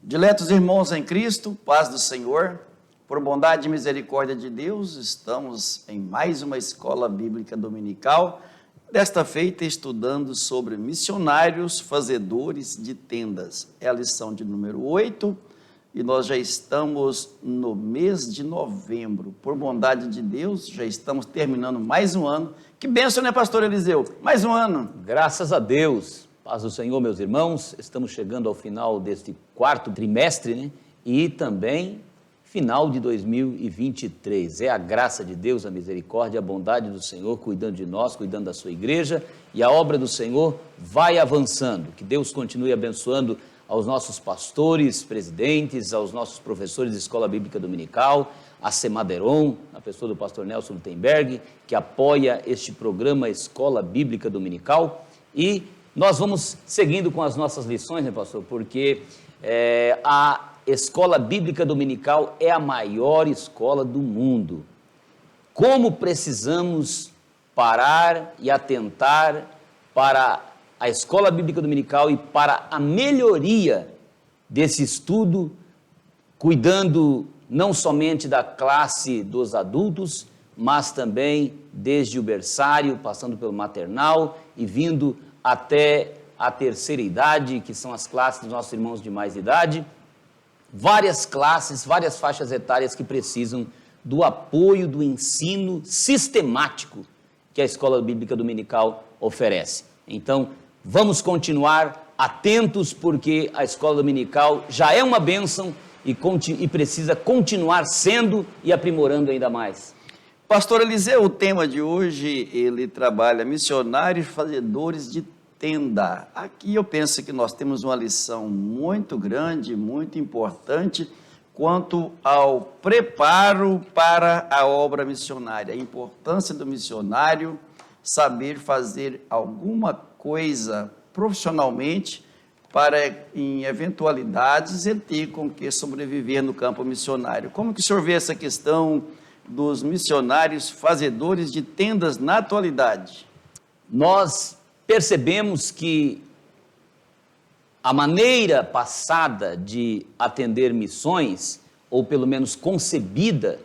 Diletos irmãos em Cristo, paz do Senhor, por bondade e misericórdia de Deus, estamos em mais uma escola bíblica dominical, desta feita estudando sobre missionários fazedores de tendas. É a lição de número 8 e nós já estamos no mês de novembro. Por bondade de Deus, já estamos terminando mais um ano. Que bênção, né, pastor Eliseu? Mais um ano. Graças a Deus. Paz do Senhor, meus irmãos, estamos chegando ao final deste quarto trimestre, né? E também final de 2023. É a graça de Deus, a misericórdia, a bondade do Senhor cuidando de nós, cuidando da sua igreja, e a obra do Senhor vai avançando. Que Deus continue abençoando aos nossos pastores, presidentes, aos nossos professores de Escola Bíblica Dominical, a Semaderon, a pessoa do pastor Nelson Lutemberg, que apoia este programa Escola Bíblica Dominical, e nós vamos seguindo com as nossas lições, né, pastor? Porque a Escola Bíblica Dominical é a maior escola do mundo. Como precisamos parar e atentar para a Escola Bíblica Dominical e para a melhoria desse estudo, cuidando não somente da classe dos adultos, mas também desde o berçário, passando pelo maternal e vindo até a terceira idade, que são as classes dos nossos irmãos de mais idade, várias classes, várias faixas etárias que precisam do apoio do ensino sistemático que a Escola Bíblica Dominical oferece. Então, vamos continuar atentos, porque a Escola Dominical já é uma bênção e precisa continuar sendo e aprimorando ainda mais. Pastor Eliseu, o tema de hoje, ele trabalha missionários fazedores de tenda. Aqui eu penso que nós temos uma lição muito grande, muito importante, quanto ao preparo para a obra missionária, a importância do missionário saber fazer alguma coisa profissionalmente para, em eventualidades, ele ter com que sobreviver no campo missionário. Como que o senhor vê essa questão dos missionários fazedores de tendas na atualidade? Nós percebemos que a maneira passada de atender missões, ou pelo menos concebida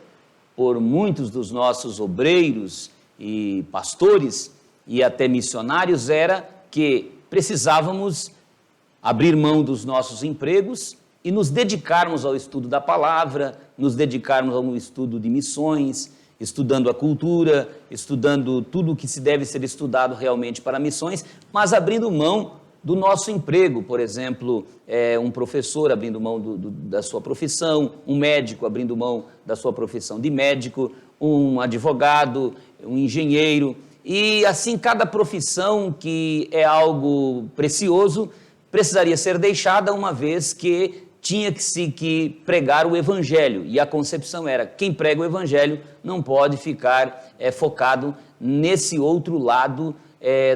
por muitos dos nossos obreiros e pastores e até missionários, era que precisávamos abrir mão dos nossos empregos e nos dedicarmos ao estudo da palavra, nos dedicarmos ao estudo de missões, estudando a cultura, estudando tudo o que se deve ser estudado realmente para missões, mas abrindo mão do nosso emprego. Por exemplo, um professor abrindo mão da sua profissão, um médico abrindo mão da sua profissão de médico, um advogado, um engenheiro, e assim cada profissão que é algo precioso precisaria ser deixada, uma vez que tinha que pregar o Evangelho, e a concepção era: quem prega o Evangelho não pode ficar focado nesse outro lado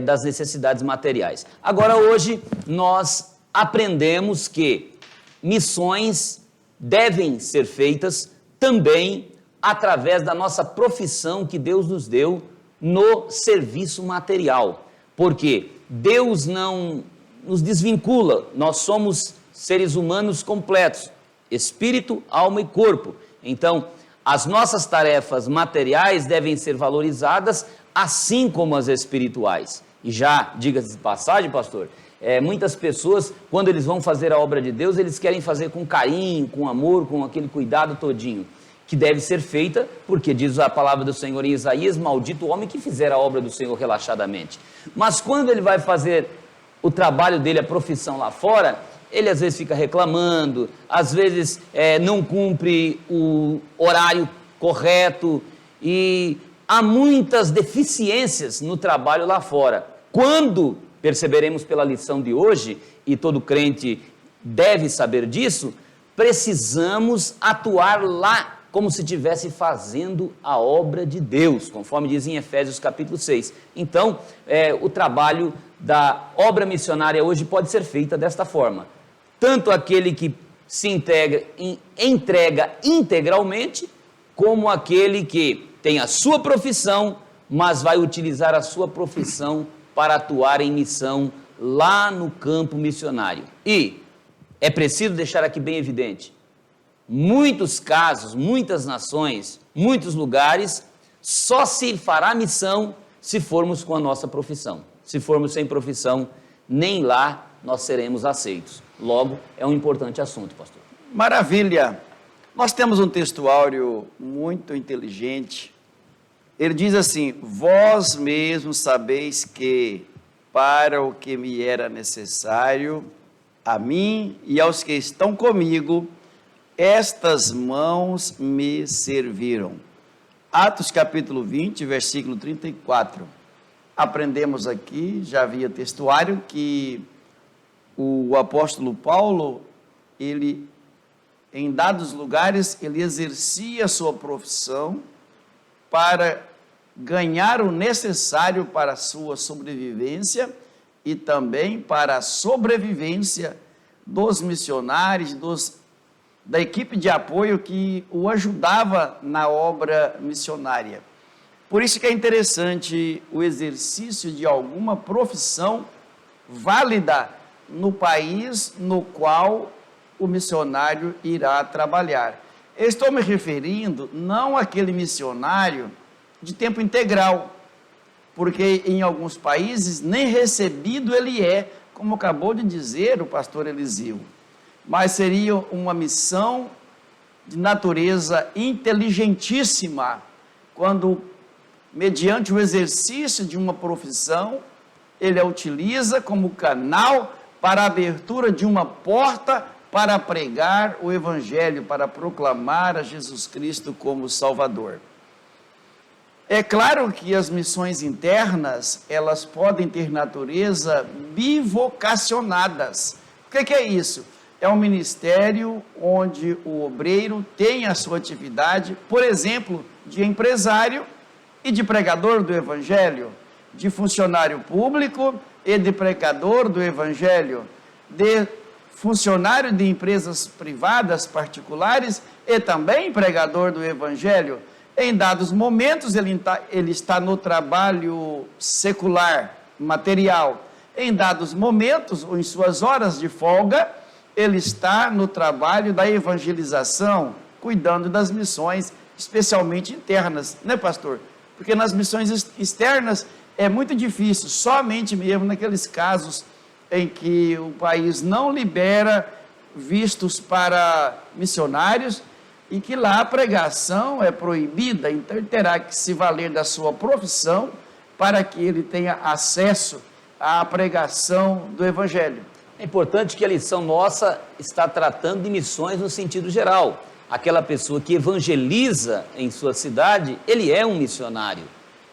das necessidades materiais. Agora, hoje, nós aprendemos que missões devem ser feitas também através da nossa profissão que Deus nos deu no serviço material, porque Deus não nos desvincula, nós somos seres humanos completos, espírito, alma e corpo. Então, as nossas tarefas materiais devem ser valorizadas, assim como as espirituais. E já, diga-se de passagem, pastor, muitas pessoas, quando eles vão fazer a obra de Deus, eles querem fazer com carinho, com amor, com aquele cuidado todinho, que deve ser feita, porque diz a palavra do Senhor em Isaías: maldito o homem que fizer a obra do Senhor relaxadamente. Mas quando ele vai fazer o trabalho dele, a profissão lá fora, ele às vezes fica reclamando, às vezes não cumpre o horário correto, e há muitas deficiências no trabalho lá fora. Quando perceberemos pela lição de hoje, e todo crente deve saber disso, precisamos atuar lá como se estivesse fazendo a obra de Deus, conforme diz em Efésios capítulo 6. Então, o trabalho da obra missionária hoje pode ser feita desta forma: tanto aquele que se entrega integralmente, como aquele que tem a sua profissão, mas vai utilizar a sua profissão para atuar em missão lá no campo missionário. E é preciso deixar aqui bem evidente, muitos casos, muitas nações, muitos lugares, só se fará missão se formos com a nossa profissão. Se formos sem profissão, nem lá nós seremos aceitos. Logo, é um importante assunto, pastor. Maravilha! Nós temos um textuário muito inteligente. Ele diz assim: vós mesmos sabeis que, para o que me era necessário, a mim e aos que estão comigo, estas mãos me serviram. Atos capítulo 20, versículo 34. Aprendemos aqui, já havia textuário, que o apóstolo Paulo, ele, em dados lugares, ele exercia a sua profissão para ganhar o necessário para a sua sobrevivência e também para a sobrevivência dos missionários, da equipe de apoio que o ajudava na obra missionária. Por isso que é interessante o exercício de alguma profissão válida no país no qual o missionário irá trabalhar. Eu estou me referindo não àquele missionário de tempo integral, porque em alguns países nem recebido ele é, como acabou de dizer o pastor Eliseu, mas seria uma missão de natureza inteligentíssima, quando, mediante o exercício de uma profissão, ele a utiliza como canal para a abertura de uma porta para pregar o Evangelho, para proclamar a Jesus Cristo como Salvador. É claro que as missões internas, elas podem ter natureza bivocacionadas. O que é isso? É um ministério onde o obreiro tem a sua atividade, por exemplo, de empresário e de pregador do Evangelho, de funcionário público e de pregador do Evangelho, de funcionário de empresas privadas, particulares e também pregador do Evangelho. Em dados momentos ele está no trabalho secular, material. Em dados momentos, ou em suas horas de folga, ele está no trabalho da evangelização, cuidando das missões, especialmente internas, né, pastor? Porque nas missões externas é muito difícil, somente mesmo naqueles casos em que o país não libera vistos para missionários e que lá a pregação é proibida, então ele terá que se valer da sua profissão para que ele tenha acesso à pregação do Evangelho. É importante que a lição nossa está tratando de missões no sentido geral. Aquela pessoa que evangeliza em sua cidade, ele é um missionário.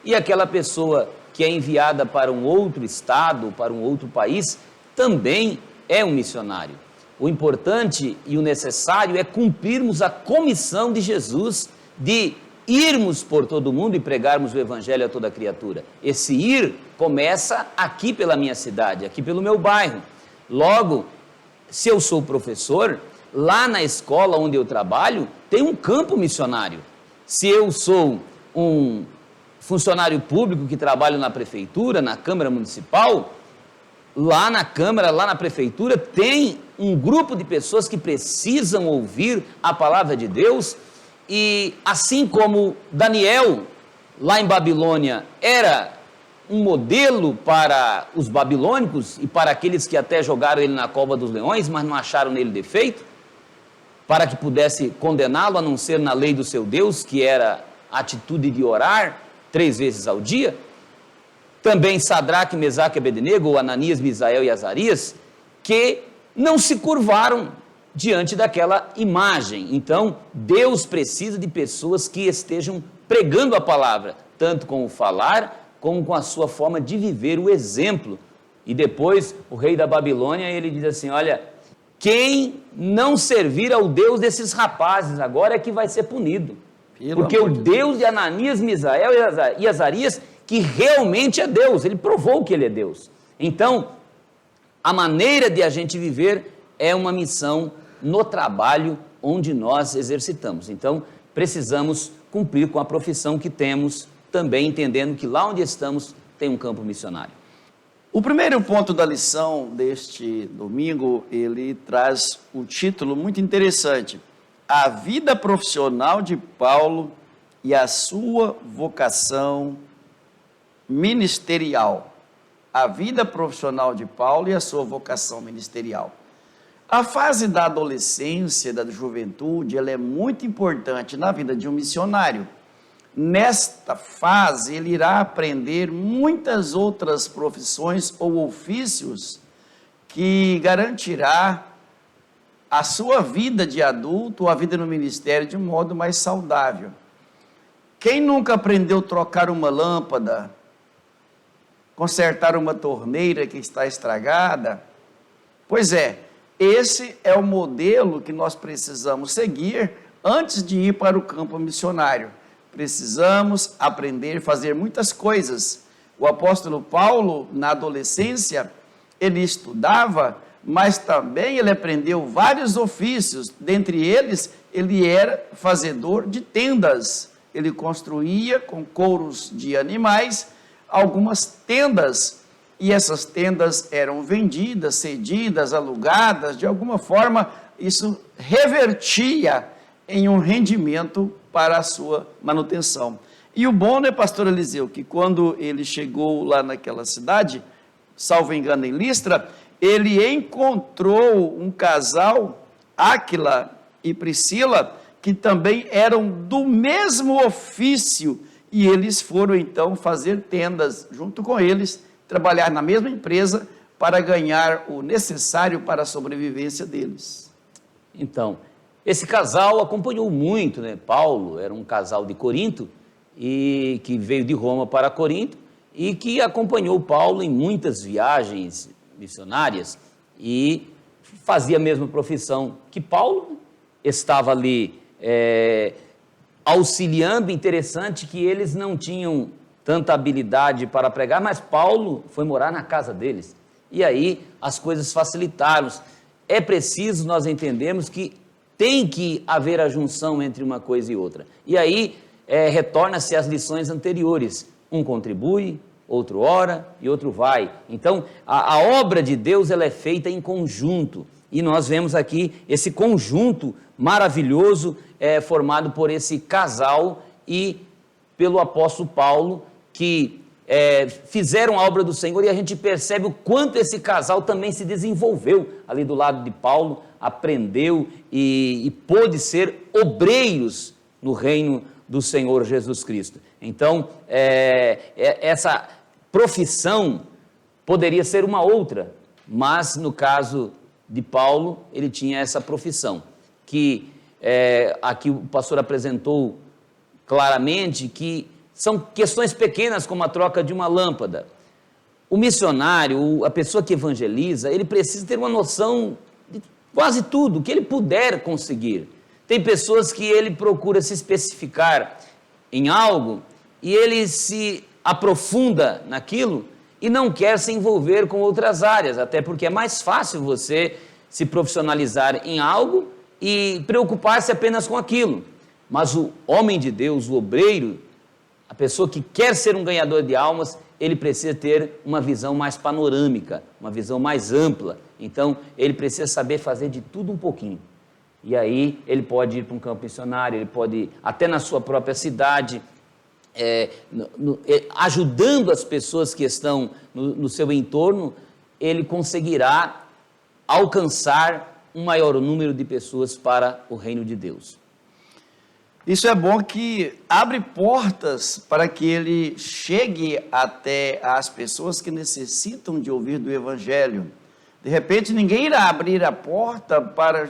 E aquela pessoa que é enviada para um outro estado, para um outro país, também é um missionário. O importante e o necessário é cumprirmos a comissão de Jesus de irmos por todo mundo e pregarmos o Evangelho a toda criatura. Esse ir começa aqui pela minha cidade, aqui pelo meu bairro. Logo, se eu sou professor, lá na escola onde eu trabalho, tem um campo missionário. Se eu sou um funcionário público que trabalha na prefeitura, na Câmara Municipal, lá na Câmara, lá na prefeitura, tem um grupo de pessoas que precisam ouvir a palavra de Deus, e assim como Daniel, lá em Babilônia, era um modelo para os babilônicos e para aqueles que até jogaram ele na cova dos leões, mas não acharam nele defeito, para que pudesse condená-lo, a não ser na lei do seu Deus, que era a atitude de orar 3 vezes ao dia. Também Sadraque, Mesaque e Abednego, ou Ananias, Misael e Azarias, que não se curvaram diante daquela imagem. Então, Deus precisa de pessoas que estejam pregando a palavra, tanto com o falar, como com a sua forma de viver, o exemplo. E depois, o rei da Babilônia, ele diz assim, olha, quem não servir ao Deus desses rapazes, agora é que vai ser punido. Porque o Deus de Ananias, Misael e Azarias, que realmente é Deus, ele provou que ele é Deus. Então, a maneira de a gente viver é uma missão no trabalho onde nós exercitamos. Então, precisamos cumprir com a profissão que temos, também entendendo que lá onde estamos tem um campo missionário. O primeiro ponto da lição deste domingo, ele traz um título muito interessante: a vida profissional de Paulo e a sua vocação ministerial. A vida profissional de Paulo e a sua vocação ministerial. A fase da adolescência, da juventude, ela é muito importante na vida de um missionário. Nesta fase, ele irá aprender muitas outras profissões ou ofícios que garantirá a sua vida de adulto, a vida no ministério, de um modo mais saudável. Quem nunca aprendeu a trocar uma lâmpada, consertar uma torneira que está estragada? Pois é, esse é o modelo que nós precisamos seguir antes de ir para o campo missionário. Precisamos aprender a fazer muitas coisas. O apóstolo Paulo, na adolescência, ele estudava, mas também ele aprendeu vários ofícios. Dentre eles, ele era fazedor de tendas. Ele construía com couros de animais algumas tendas, e essas tendas eram vendidas, cedidas, alugadas. De alguma forma, isso revertia em um rendimento para a sua manutenção. E o bom, né, pastor Eliseu, que quando ele chegou lá naquela cidade, salvo engano em Listra, ele encontrou um casal, Áquila e Priscila, que também eram do mesmo ofício, e eles foram então fazer tendas junto com eles, trabalhar na mesma empresa para ganhar o necessário para a sobrevivência deles. Então, esse casal acompanhou muito, né? Paulo era um casal de Corinto, e que veio de Roma para Corinto, e que acompanhou Paulo em muitas viagens missionárias, e fazia a mesma profissão que Paulo, estava ali auxiliando. Interessante que eles não tinham tanta habilidade para pregar, mas Paulo foi morar na casa deles, e aí as coisas facilitaram. É preciso nós entendermos que tem que haver a junção entre uma coisa e outra. E aí retorna-se às lições anteriores. Um contribui, outro ora e outro vai. Então, a obra de Deus, ela é feita em conjunto. E nós vemos aqui esse conjunto maravilhoso formado por esse casal e pelo apóstolo Paulo, que fizeram a obra do Senhor, e a gente percebe o quanto esse casal também se desenvolveu ali do lado de Paulo, aprendeu e pôde ser obreiros no reino do Senhor Jesus Cristo. Então, essa profissão poderia ser uma outra, mas no caso de Paulo, ele tinha essa profissão, que aqui o pastor apresentou claramente que são questões pequenas, como a troca de uma lâmpada. O missionário, a pessoa que evangeliza, ele precisa ter uma noção de quase tudo, que ele puder conseguir. Tem pessoas que ele procura se especificar em algo, e ele se aprofunda naquilo, e não quer se envolver com outras áreas, até porque é mais fácil você se profissionalizar em algo e preocupar-se apenas com aquilo. Mas o homem de Deus, o obreiro, a pessoa que quer ser um ganhador de almas, ele precisa ter uma visão mais panorâmica, uma visão mais ampla. Então, ele precisa saber fazer de tudo um pouquinho. E aí, ele pode ir para um campo missionário, ele pode ir até na sua própria cidade, ajudando as pessoas que estão no seu entorno, ele conseguirá alcançar um maior número de pessoas para o reino de Deus. Isso é bom, que abre portas para que ele chegue até as pessoas que necessitam de ouvir do Evangelho. De repente, ninguém irá abrir a porta para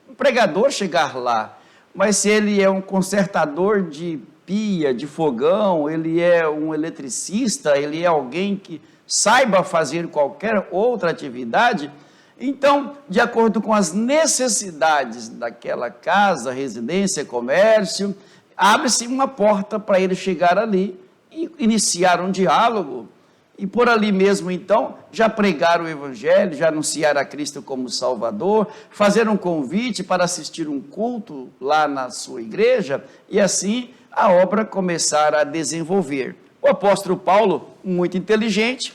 um pregador chegar lá, mas se ele é um consertador de pia, de fogão, ele é um eletricista, ele é alguém que saiba fazer qualquer outra atividade, então, de acordo com as necessidades daquela casa, residência, comércio, abre-se uma porta para ele chegar ali e iniciar um diálogo, e por ali mesmo, então, já pregar o Evangelho, já anunciar a Cristo como Salvador, fazer um convite para assistir um culto lá na sua igreja, e assim a obra começar a desenvolver. O apóstolo Paulo, muito inteligente,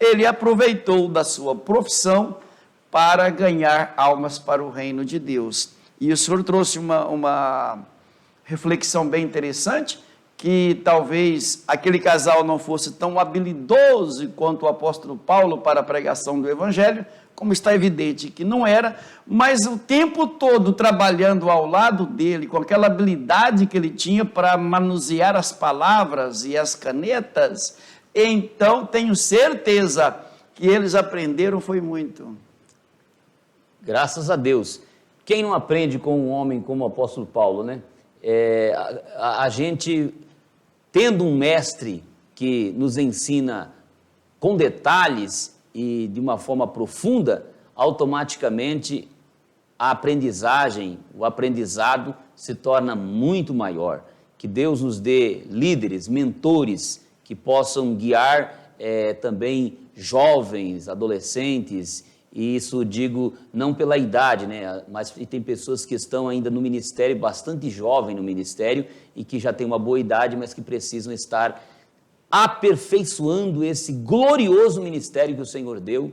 ele aproveitou da sua profissão para ganhar almas para o reino de Deus. E o senhor trouxe uma reflexão bem interessante, que talvez aquele casal não fosse tão habilidoso quanto o apóstolo Paulo para a pregação do evangelho, como está evidente que não era, mas o tempo todo trabalhando ao lado dele, com aquela habilidade que ele tinha para manusear as palavras e as canetas, então tenho certeza que eles aprenderam foi muito. Graças a Deus. Quem não aprende com um homem como o apóstolo Paulo, né? A gente, tendo um mestre que nos ensina com detalhes e de uma forma profunda, automaticamente a aprendizagem, o aprendizado se torna muito maior. Que Deus nos dê líderes, mentores, que possam guiar também jovens, adolescentes, e isso digo não pela idade, né? Mas tem pessoas que estão ainda no ministério, bastante jovem no ministério, e que já têm uma boa idade, mas que precisam estar aperfeiçoando esse glorioso ministério que o Senhor deu,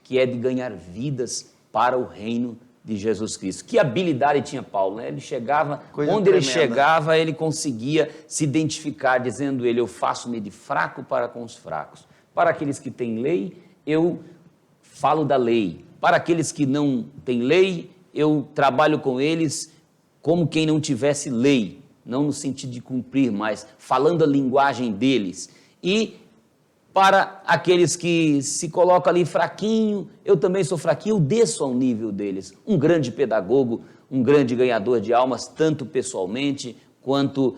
que é de ganhar vidas para o reino de Jesus Cristo. Que habilidade tinha Paulo, né? Ele chegava, onde ele chegava, ele conseguia se identificar, dizendo ele, eu faço-me de fraco para com os fracos. Para aqueles que têm lei, eu falo da lei. Para aqueles que não têm lei, eu trabalho com eles como quem não tivesse lei, não no sentido de cumprir, mas falando a linguagem deles. E para aqueles que se colocam ali fraquinho, eu também sou fraquinho, eu desço ao nível deles. Um grande pedagogo, um grande ganhador de almas, tanto pessoalmente quanto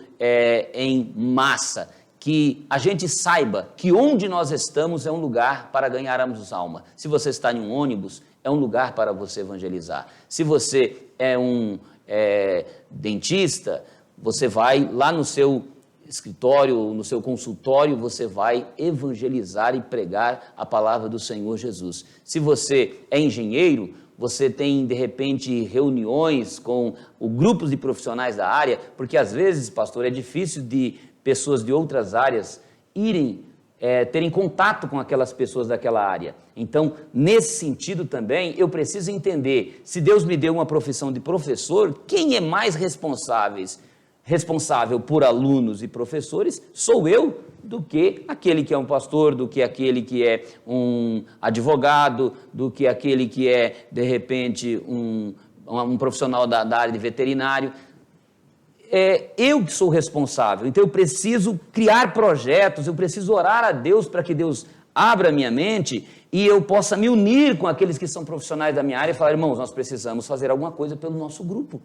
em massa. Que a gente saiba que onde nós estamos é um lugar para ganharmos alma. Se você está em um ônibus, é um lugar para você evangelizar. Se você é um dentista, você vai lá no seu escritório, no seu consultório, você vai evangelizar e pregar a palavra do Senhor Jesus. Se você é engenheiro, você tem, de repente, reuniões com grupos de profissionais da área, porque às vezes, pastor, é difícil de pessoas de outras áreas terem contato com aquelas pessoas daquela área. Então, nesse sentido também, eu preciso entender, se Deus me deu uma profissão de professor, quem é mais responsável por alunos e professores sou eu, do que aquele que é um pastor, do que aquele que é um advogado, do que aquele que é, de repente, um profissional da área de veterinário. Eu que sou responsável, então eu preciso criar projetos, eu preciso orar a Deus para que Deus abra a minha mente e eu possa me unir com aqueles que são profissionais da minha área e falar, irmãos, nós precisamos fazer alguma coisa pelo nosso grupo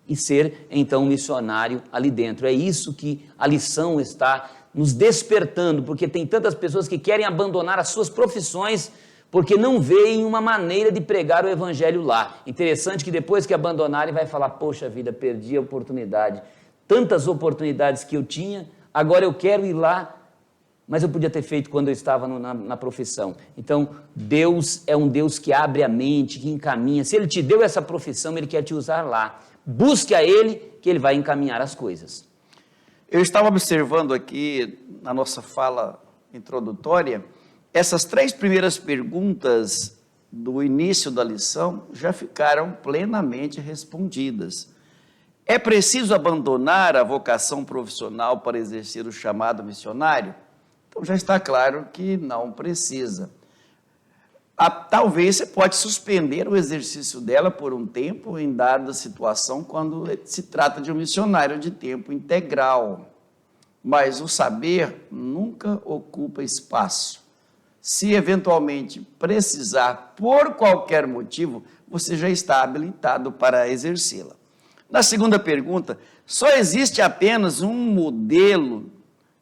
e ser, então, um missionário ali dentro. É isso que a lição está nos despertando, porque tem tantas pessoas que querem abandonar as suas profissões porque não veem uma maneira de pregar o evangelho lá. Interessante que depois que abandonarem vai falar, poxa vida, perdi a oportunidade. Tantas oportunidades que eu tinha, agora eu quero ir lá, mas eu podia ter feito quando eu estava na profissão. Então, Deus é um Deus que abre a mente, que encaminha. Se Ele te deu essa profissão, Ele quer te usar lá. Busque a Ele, que Ele vai encaminhar as coisas. Eu estava observando aqui, na nossa fala introdutória, essas 3 primeiras perguntas do início da lição já ficaram plenamente respondidas. É preciso abandonar a vocação profissional para exercer o chamado missionário? Então já está claro que não precisa. Talvez você pode suspender o exercício dela por um tempo em dada situação quando se trata de um missionário de tempo integral. Mas o saber nunca ocupa espaço. Se eventualmente precisar, por qualquer motivo, você já está habilitado para exercê-la. Na segunda pergunta, só existe apenas um modelo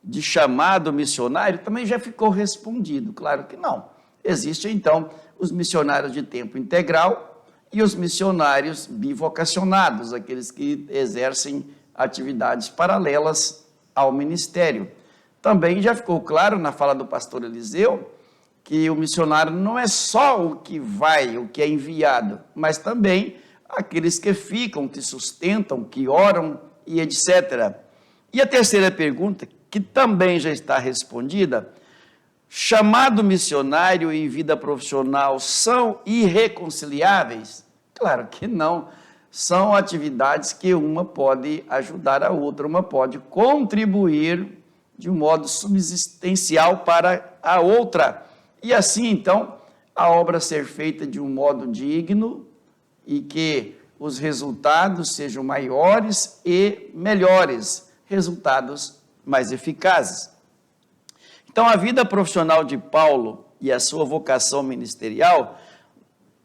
de chamado missionário? Também já ficou respondido, claro que não. Existem, então, os missionários de tempo integral e os missionários bivocacionados, aqueles que exercem atividades paralelas ao ministério. Também já ficou claro na fala do pastor Eliseu que o missionário não é só o que vai, o que é enviado, mas também aqueles que ficam, que sustentam, que oram e etc. E a terceira pergunta, que também já está respondida, chamado missionário e vida profissional são irreconciliáveis? Claro que não. São atividades que uma pode ajudar a outra, uma pode contribuir de um modo subsistencial para a outra. E assim, então, a obra ser feita de um modo digno e que os resultados sejam maiores e melhores, resultados mais eficazes. Então, a vida profissional de Paulo e a sua vocação ministerial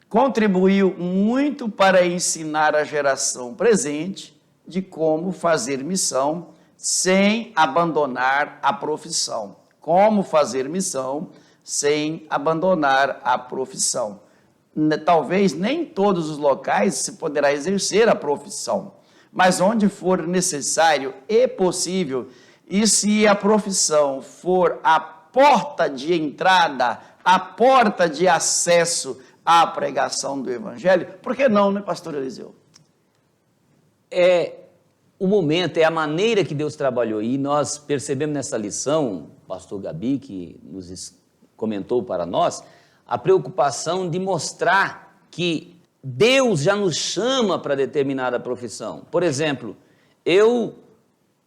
contribuiu muito para ensinar a geração presente de como fazer missão sem abandonar a profissão. Como fazer missão sem abandonar a profissão. Talvez nem em todos os locais se poderá exercer a profissão, mas onde for necessário e possível, e se a profissão for a porta de entrada, a porta de acesso à pregação do Evangelho, por que não, né, pastor Eliseu? É o momento, é a maneira que Deus trabalhou. E nós percebemos nessa lição, pastor Gabi, que nos comentou para nós, a preocupação de mostrar que Deus já nos chama para determinada profissão. Por exemplo, eu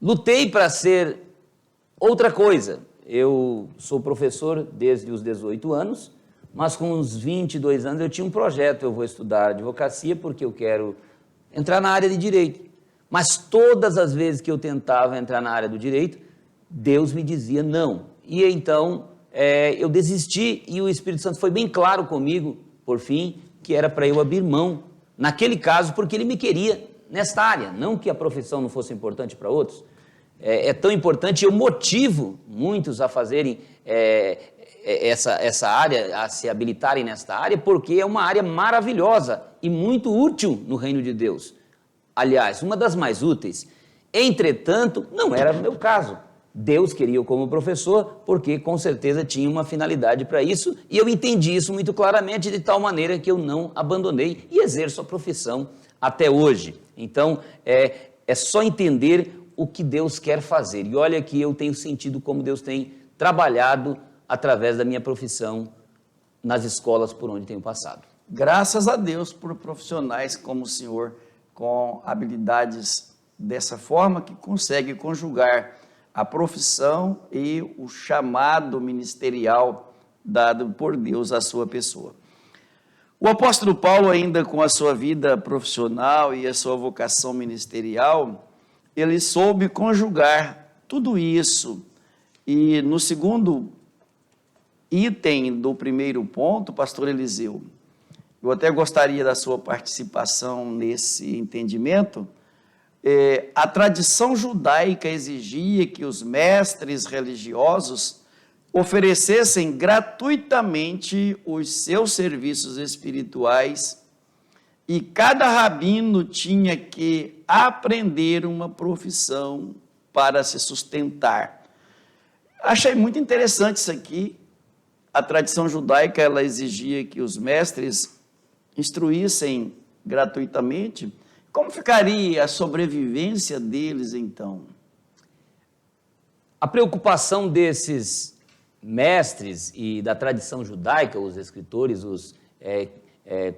lutei para ser outra coisa. Eu sou professor desde os 18 anos, mas com uns 22 anos eu tinha um projeto. Eu vou estudar advocacia porque eu quero entrar na área de direito. Mas todas as vezes que eu tentava entrar na área do direito, Deus me dizia não. E então eu desisti e o Espírito Santo foi bem claro comigo, por fim, que era para eu abrir mão, naquele caso, porque ele me queria nesta área. Não que a profissão não fosse importante para outros. É tão importante, eu motivo muitos a fazerem essa área, a se habilitarem nesta área, porque é uma área maravilhosa e muito útil no reino de Deus. Aliás, uma das mais úteis. Entretanto, não era o meu caso. Deus queria eu como professor, porque com certeza tinha uma finalidade para isso, e eu entendi isso muito claramente, de tal maneira que eu não abandonei e exerço a profissão até hoje. Então, é só entender o que Deus quer fazer. E olha que eu tenho sentido como Deus tem trabalhado através da minha profissão nas escolas por onde tenho passado. Graças a Deus por profissionais como o senhor, com habilidades dessa forma, que consegue conjugar a profissão e o chamado ministerial dado por Deus à sua pessoa. O apóstolo Paulo, ainda com a sua vida profissional e a sua vocação ministerial, ele soube conjugar tudo isso. E no segundo item do primeiro ponto, pastor Eliseu, eu até gostaria da sua participação nesse entendimento. A tradição judaica exigia que os mestres religiosos oferecessem gratuitamente os seus serviços espirituais e cada rabino tinha que aprender uma profissão para se sustentar. Achei muito interessante isso aqui. A tradição judaica, ela exigia que os mestres instruíssem gratuitamente. Como ficaria a sobrevivência deles, então? A preocupação desses mestres e da tradição judaica, os escritores, os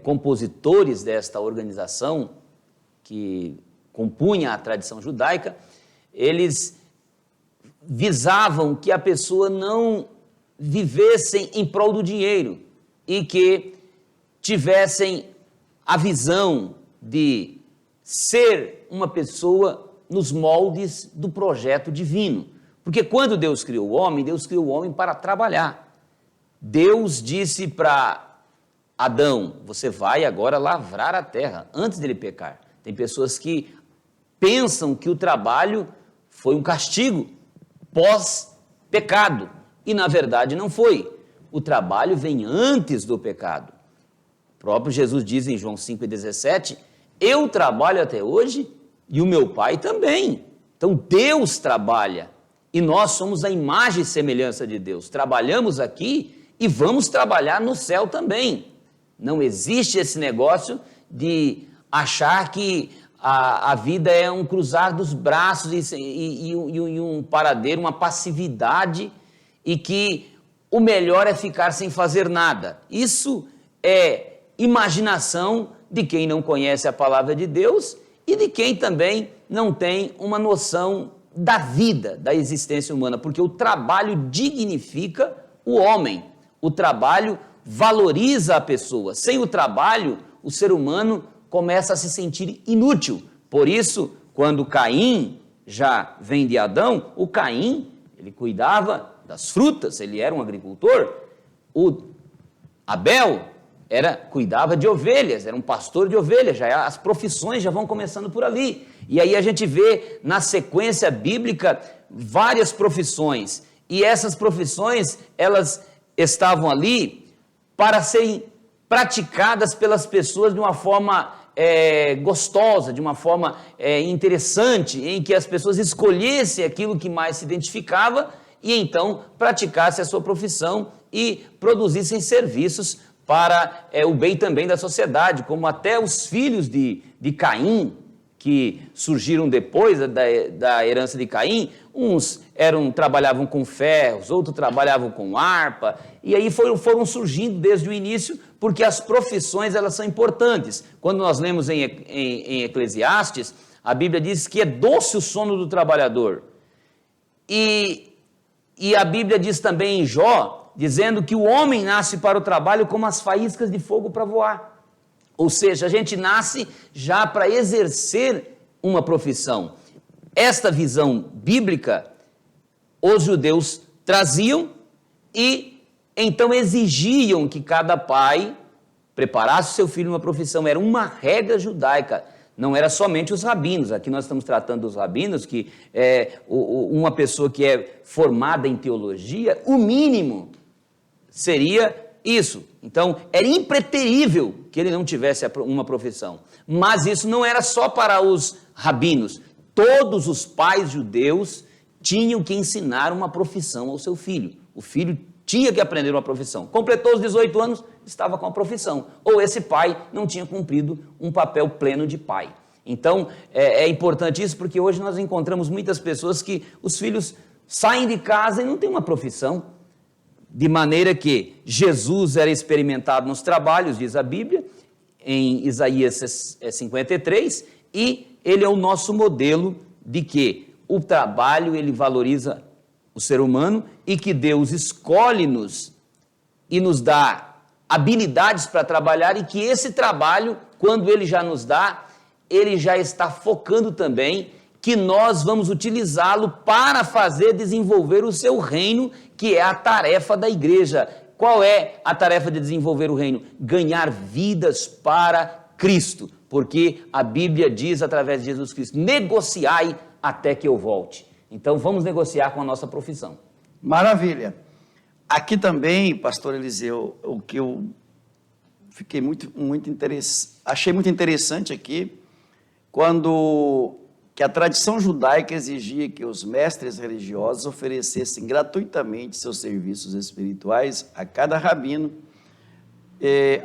compositores desta organização que compunha a tradição judaica, eles visavam que a pessoa não vivessem em prol do dinheiro e que tivessem a visão de ser uma pessoa nos moldes do projeto divino. Porque quando Deus criou o homem para trabalhar. Deus disse para Adão, você vai agora lavrar a terra, antes dele pecar. Tem pessoas que pensam que o trabalho foi um castigo pós-pecado, e na verdade não foi. O trabalho vem antes do pecado. O próprio Jesus diz em João 5,17, eu trabalho até hoje e o meu Pai também. Então Deus trabalha e nós somos a imagem e semelhança de Deus. Trabalhamos aqui e vamos trabalhar no céu também. Não existe esse negócio de achar que a vida é um cruzar dos braços e um paradeiro, uma passividade, e que o melhor é ficar sem fazer nada. Isso é imaginação de quem não conhece a palavra de Deus e de quem também não tem uma noção da vida, da existência humana, porque o trabalho dignifica o homem, o trabalho valoriza a pessoa. Sem o trabalho, o ser humano começa a se sentir inútil. Por isso, quando Caim já vem de Adão, o Caim, ele cuidava das frutas, ele era um agricultor. O Abel cuidava de ovelhas, era um pastor de ovelhas, as profissões já vão começando por ali. E aí a gente vê na sequência bíblica várias profissões, e essas profissões, elas estavam ali para serem praticadas pelas pessoas de uma forma gostosa, de uma forma interessante, em que as pessoas escolhessem aquilo que mais se identificava e então praticassem a sua profissão e produzissem serviços para o bem também da sociedade, como até os filhos de Caim, que surgiram depois da herança de Caim, uns trabalhavam com ferros, outros trabalhavam com harpa, e aí foram surgindo desde o início, porque as profissões elas são importantes. Quando nós lemos em Eclesiastes, a Bíblia diz que é doce o sono do trabalhador, e a Bíblia diz também em Jó, dizendo que o homem nasce para o trabalho como as faíscas de fogo para voar. Ou seja, a gente nasce já para exercer uma profissão. Esta visão bíblica, os judeus traziam e então exigiam que cada pai preparasse o seu filho numa profissão. Era uma regra judaica, não era somente os rabinos. Aqui nós estamos tratando dos rabinos, que uma pessoa que é formada em teologia, o mínimo seria isso. Então, era impreterível que ele não tivesse uma profissão. Mas isso não era só para os rabinos. Todos os pais judeus tinham que ensinar uma profissão ao seu filho. O filho tinha que aprender uma profissão. Completou os 18 anos, estava com a profissão. Ou esse pai não tinha cumprido um papel pleno de pai. Então, é importante isso, porque hoje nós encontramos muitas pessoas que os filhos saem de casa e não têm uma profissão. De maneira que Jesus era experimentado nos trabalhos, diz a Bíblia, em Isaías 53, e ele é o nosso modelo de que o trabalho ele valoriza o ser humano e que Deus escolhe-nos e nos dá habilidades para trabalhar e que esse trabalho, quando ele já nos dá, ele já está focando também que nós vamos utilizá-lo para fazer desenvolver o seu reino, que é a tarefa da igreja. Qual é a tarefa de desenvolver o reino? Ganhar vidas para Cristo, porque a Bíblia diz através de Jesus Cristo, negociai até que eu volte. Então vamos negociar com a nossa profissão. Maravilha. Aqui também, pastor Eliseu, o que eu fiquei achei muito interessante aqui, que a tradição judaica exigia que os mestres religiosos oferecessem gratuitamente seus serviços espirituais a cada rabino,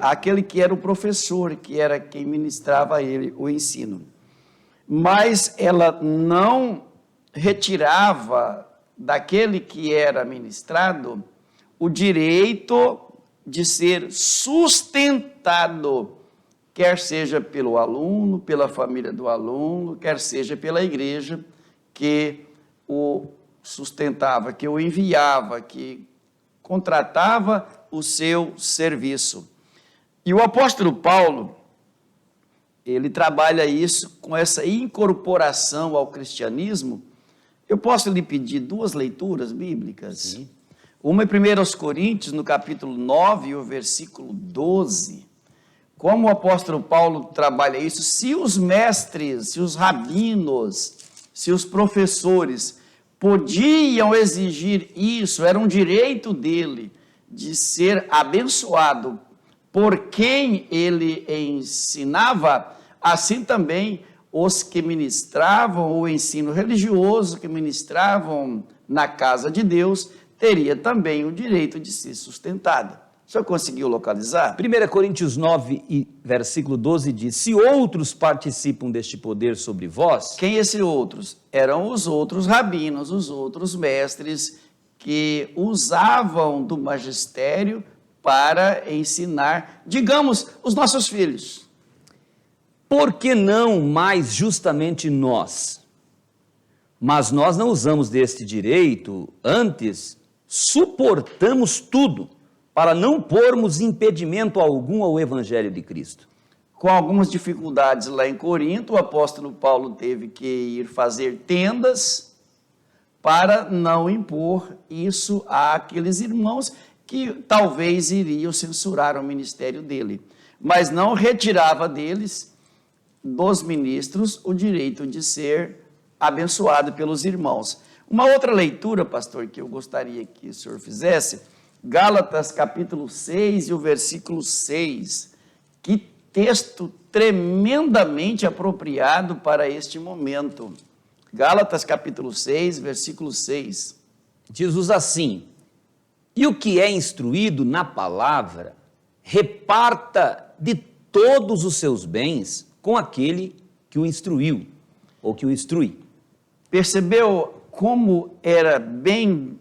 aquele que era o professor, que era quem ministrava a ele o ensino. Mas ela não retirava daquele que era ministrado o direito de ser sustentado, quer seja pelo aluno, pela família do aluno, quer seja pela igreja que o sustentava, que o enviava, que contratava o seu serviço. E o apóstolo Paulo, ele trabalha isso com essa incorporação ao cristianismo. Eu posso lhe pedir 2 leituras bíblicas? Sim. Uma em 1 Coríntios, no capítulo 9, o versículo 12. Como o apóstolo Paulo trabalha isso, se os mestres, se os rabinos, se os professores podiam exigir isso, era um direito dele de ser abençoado por quem ele ensinava, assim também os que ministravam o ensino religioso, que ministravam na casa de Deus, teria também o direito de ser sustentado. O senhor conseguiu localizar? 1 Coríntios 9, versículo 12 diz, se outros participam deste poder sobre vós... Quem esses outros? Eram os outros rabinos, os outros mestres que usavam do magistério para ensinar, digamos, os nossos filhos. Por que não mais justamente nós? Mas nós não usamos deste direito, antes suportamos tudo para não pormos impedimento algum ao Evangelho de Cristo. Com algumas dificuldades lá em Corinto, o apóstolo Paulo teve que ir fazer tendas para não impor isso àqueles irmãos que talvez iriam censurar o ministério dele, mas não retirava deles, dos ministros, o direito de ser abençoado pelos irmãos. Uma outra leitura, pastor, que eu gostaria que o senhor fizesse, Gálatas capítulo 6 e o versículo 6, que texto tremendamente apropriado para este momento. Gálatas capítulo 6, versículo 6. Diz assim: e o que é instruído na palavra, reparta de todos os seus bens com aquele que o instruiu, ou que o instrui. Percebeu como era bem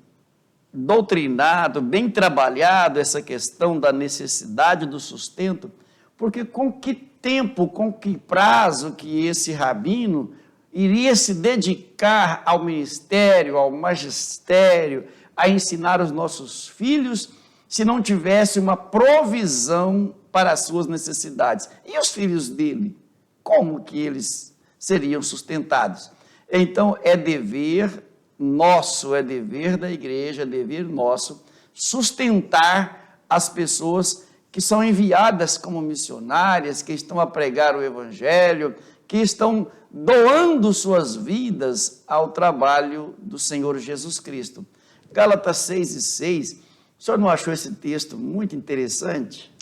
doutrinado, bem trabalhado essa questão da necessidade do sustento? Porque com que tempo, com que prazo que esse rabino iria se dedicar ao ministério, ao magistério, a ensinar os nossos filhos, se não tivesse uma provisão para as suas necessidades? E os filhos dele? Como que eles seriam sustentados? Então, é dever nosso, é dever da igreja, é dever nosso sustentar as pessoas que são enviadas como missionárias, que estão a pregar o evangelho, que estão doando suas vidas ao trabalho do Senhor Jesus Cristo. Gálatas 6:6, o senhor não achou esse texto muito interessante?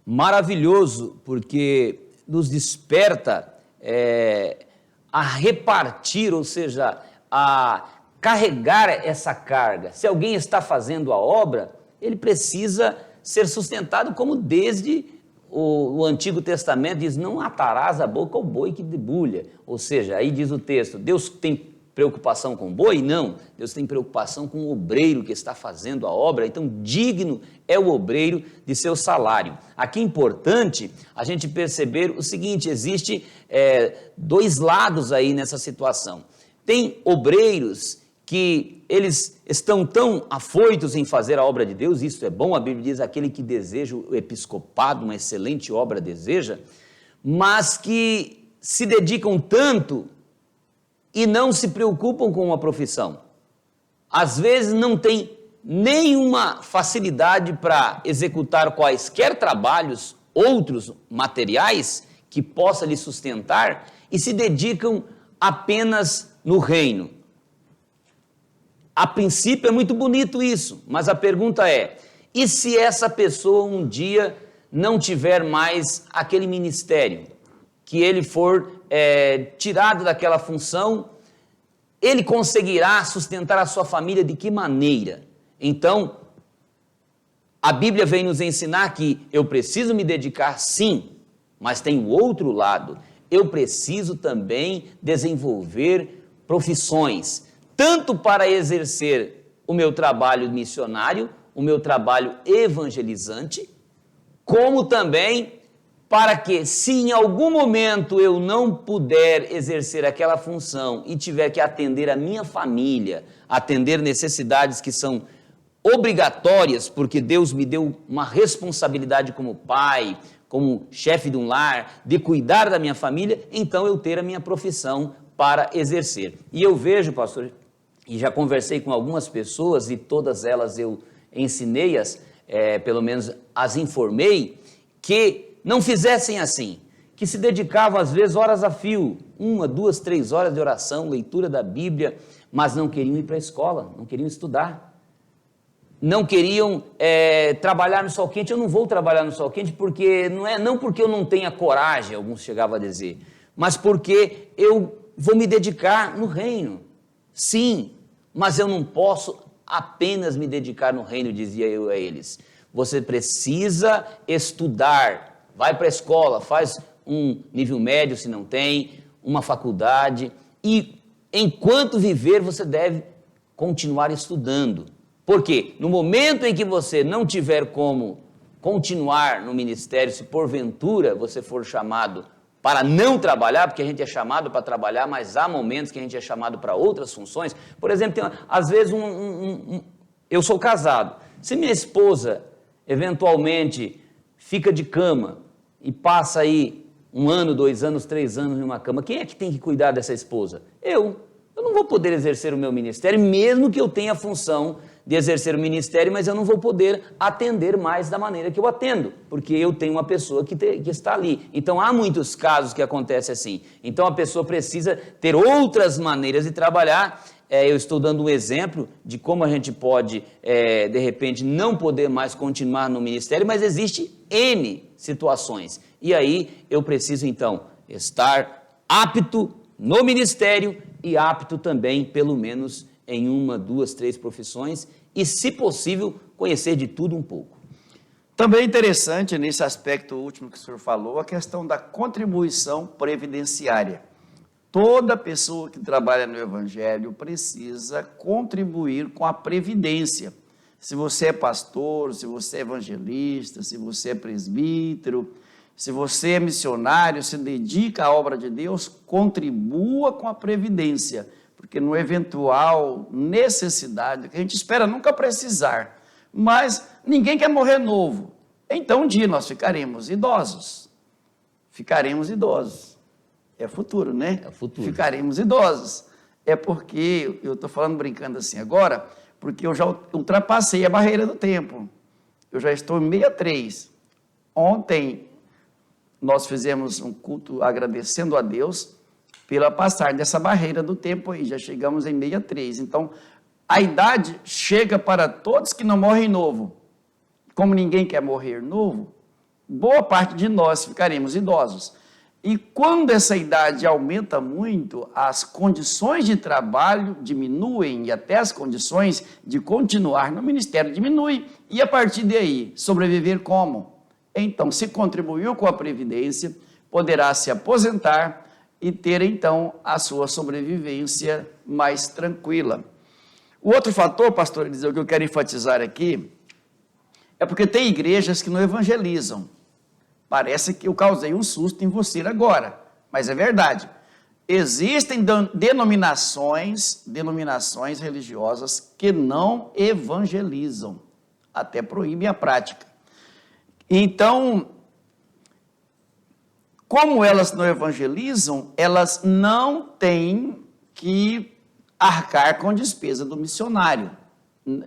Maravilhoso, porque nos desperta a repartir, ou seja, a carregar essa carga. Se alguém está fazendo a obra, ele precisa ser sustentado, como desde o Antigo Testamento diz: não atarás a boca ao boi que debulha. Ou seja, aí diz o texto, Deus tem preocupação com o boi? Não, Deus tem preocupação com o obreiro que está fazendo a obra, então digno é o obreiro de seu salário. Aqui é importante a gente perceber o seguinte: existe dois lados aí nessa situação. Tem obreiros que eles estão tão afoitos em fazer a obra de Deus, isso é bom, a Bíblia diz: aquele que deseja o episcopado, uma excelente obra deseja, mas que se dedicam tanto e não se preocupam com uma profissão. Às vezes não tem nenhuma facilidade para executar quaisquer trabalhos, outros materiais, que possa lhe sustentar, e se dedicam apenas no reino. A princípio é muito bonito isso, mas a pergunta é: e se essa pessoa um dia não tiver mais aquele ministério, que ele for tirado daquela função, ele conseguirá sustentar a sua família de que maneira? Então, a Bíblia vem nos ensinar que eu preciso me dedicar, sim, mas tem o outro lado, eu preciso também desenvolver profissões, tanto para exercer o meu trabalho missionário, o meu trabalho evangelizante, como também para que, se em algum momento eu não puder exercer aquela função e tiver que atender a minha família, atender necessidades que são obrigatórias, porque Deus me deu uma responsabilidade como pai, como chefe de um lar, de cuidar da minha família, então eu ter a minha profissão para exercer. E eu vejo, pastor, e já conversei com algumas pessoas, e todas elas eu ensinei-as, pelo menos as informei, que não fizessem assim, que se dedicavam às vezes horas a fio, 1, 2, 3 horas de oração, leitura da Bíblia, mas não queriam ir para a escola, não queriam estudar, não queriam trabalhar no sol quente. Eu não vou trabalhar no sol quente porque não porque eu não tenha coragem, alguns chegavam a dizer, mas porque eu vou me dedicar no reino. Sim, mas eu não posso apenas me dedicar no reino, dizia eu a eles. Você precisa estudar. Vai para a escola, faz um nível médio se não tem, uma faculdade, e enquanto viver você deve continuar estudando. Porque no momento em que você não tiver como continuar no ministério, se porventura você for chamado para não trabalhar, porque a gente é chamado para trabalhar, mas há momentos que a gente é chamado para outras funções. Por exemplo, às vezes eu sou casado. Se minha esposa eventualmente fica de cama e passa aí 1 ano, 2 anos, 3 anos em uma cama, quem é que tem que cuidar dessa esposa? Eu não vou poder exercer o meu ministério, mesmo que eu tenha a função de exercer o ministério, mas eu não vou poder atender mais da maneira que eu atendo, porque eu tenho uma pessoa que está ali. Então, há muitos casos que acontece assim. Então, a pessoa precisa ter outras maneiras de trabalhar. Eu estou dando um exemplo de como a gente pode, de repente, não poder mais continuar no ministério, mas existe N situações. E aí, eu preciso, então, estar apto no ministério e apto também, pelo menos, em 1, 2, 3 profissões e, se possível, conhecer de tudo um pouco. Também interessante, nesse aspecto último que o senhor falou, a questão da contribuição previdenciária. Toda pessoa que trabalha no Evangelho precisa contribuir com a previdência. Se você é pastor, se você é evangelista, se você é presbítero, se você é missionário, se dedica à obra de Deus, contribua com a previdência, porque no eventual necessidade, que a gente espera nunca precisar, mas ninguém quer morrer novo. Então um dia nós ficaremos idosos. É futuro, né? É o futuro. Ficaremos idosos. É porque, eu estou falando brincando assim agora, porque eu já ultrapassei a barreira do tempo. Eu já estou em 63. Ontem nós fizemos um culto agradecendo a Deus pela passar dessa barreira do tempo aí. Já chegamos em 63. Então, a idade chega para todos que não morrem novo. Como ninguém quer morrer novo, boa parte de nós ficaremos idosos. E quando essa idade aumenta muito, as condições de trabalho diminuem e até as condições de continuar no ministério diminuem. E a partir daí, sobreviver como? Então, se contribuiu com a Previdência, poderá se aposentar e ter então a sua sobrevivência mais tranquila. O outro fator, pastor Eliseu, que eu quero enfatizar aqui, é porque tem igrejas que não evangelizam. Parece que eu causei um susto em você agora, mas é verdade. Existem denominações religiosas que não evangelizam, até proíbem a prática. Então, como elas não evangelizam, elas não têm que arcar com despesa do missionário.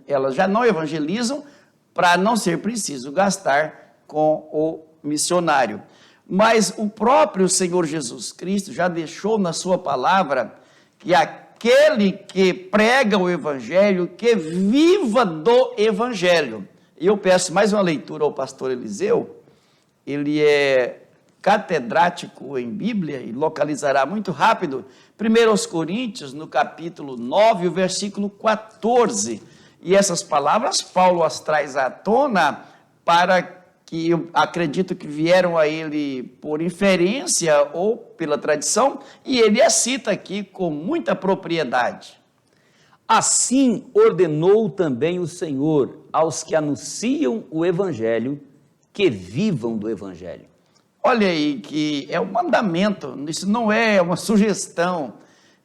Elas já não evangelizam para não ser preciso gastar com o missionário. Mas o próprio Senhor Jesus Cristo já deixou na sua palavra que aquele que prega o evangelho, que viva do evangelho. E eu peço mais uma leitura ao pastor Eliseu. Ele é catedrático em Bíblia e localizará muito rápido 1 Coríntios, no capítulo 9, o versículo 14. E essas palavras Paulo as traz à tona para que eu acredito que vieram a ele por inferência ou pela tradição, e ele a cita aqui com muita propriedade. Assim ordenou também o Senhor aos que anunciam o Evangelho, que vivam do Evangelho. Olha aí que é um mandamento, isso não é uma sugestão,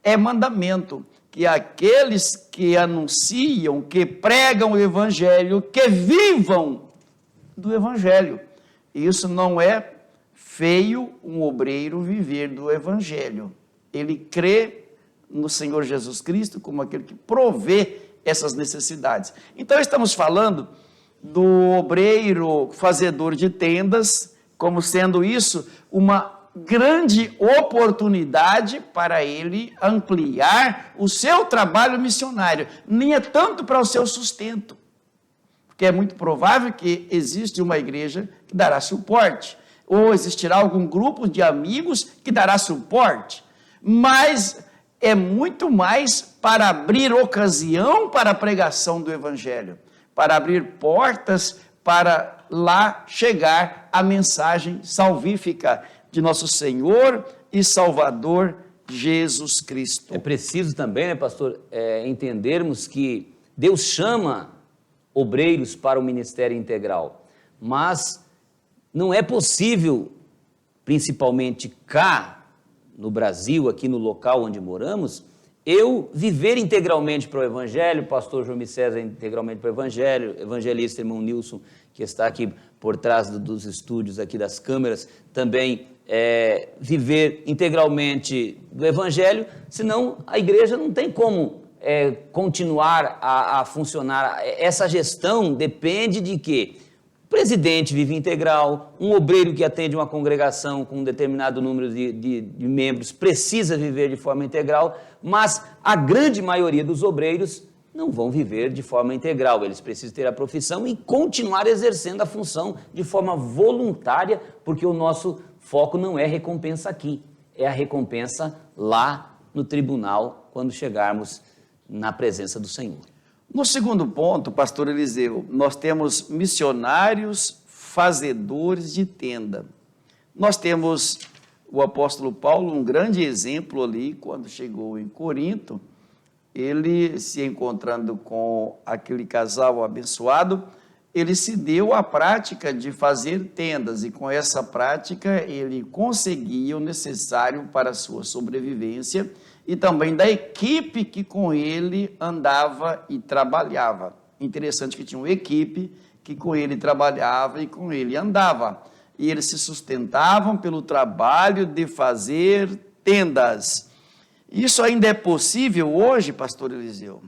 é mandamento, que aqueles que anunciam, que pregam o Evangelho, que vivam do Evangelho. Isso não é feio um obreiro viver do Evangelho. Ele crê no Senhor Jesus Cristo como aquele que provê essas necessidades. Então, estamos falando do obreiro fazedor de tendas, como sendo isso uma grande oportunidade para ele ampliar o seu trabalho missionário. Nem é tanto para o seu sustento, porque é muito provável que existe uma igreja que dará suporte, ou existirá algum grupo de amigos que dará suporte, mas é muito mais para abrir ocasião para a pregação do Evangelho, para abrir portas para lá chegar a mensagem salvífica de nosso Senhor e Salvador Jesus Cristo. É preciso também, né, pastor, entendermos que Deus chama obreiros para o ministério integral. Mas não é possível, principalmente cá no Brasil, aqui no local onde moramos, eu viver integralmente para o Evangelho, pastor João César integralmente para o Evangelho, evangelista irmão Nilson, que está aqui por trás dos estúdios aqui das câmeras, também viver integralmente do Evangelho, senão a igreja não tem como continuar a funcionar. Essa gestão depende de quê? O presidente vive integral, um obreiro que atende uma congregação com um determinado número de membros precisa viver de forma integral, mas a grande maioria dos obreiros não vão viver de forma integral, eles precisam ter a profissão e continuar exercendo a função de forma voluntária, porque o nosso foco não é recompensa aqui, é a recompensa lá no tribunal, quando chegarmos na presença do Senhor. No segundo ponto, pastor Eliseu, nós temos missionários fazedores de tenda. Nós temos o apóstolo Paulo, um grande exemplo ali, quando chegou em Corinto, ele se encontrando com aquele casal abençoado, ele se deu à prática de fazer tendas e com essa prática ele conseguia o necessário para a sua sobrevivência e também da equipe que com ele andava e trabalhava. Interessante que tinha uma equipe que com ele trabalhava e com ele andava. E eles se sustentavam pelo trabalho de fazer tendas. Isso ainda é possível hoje, pastor Eliseu?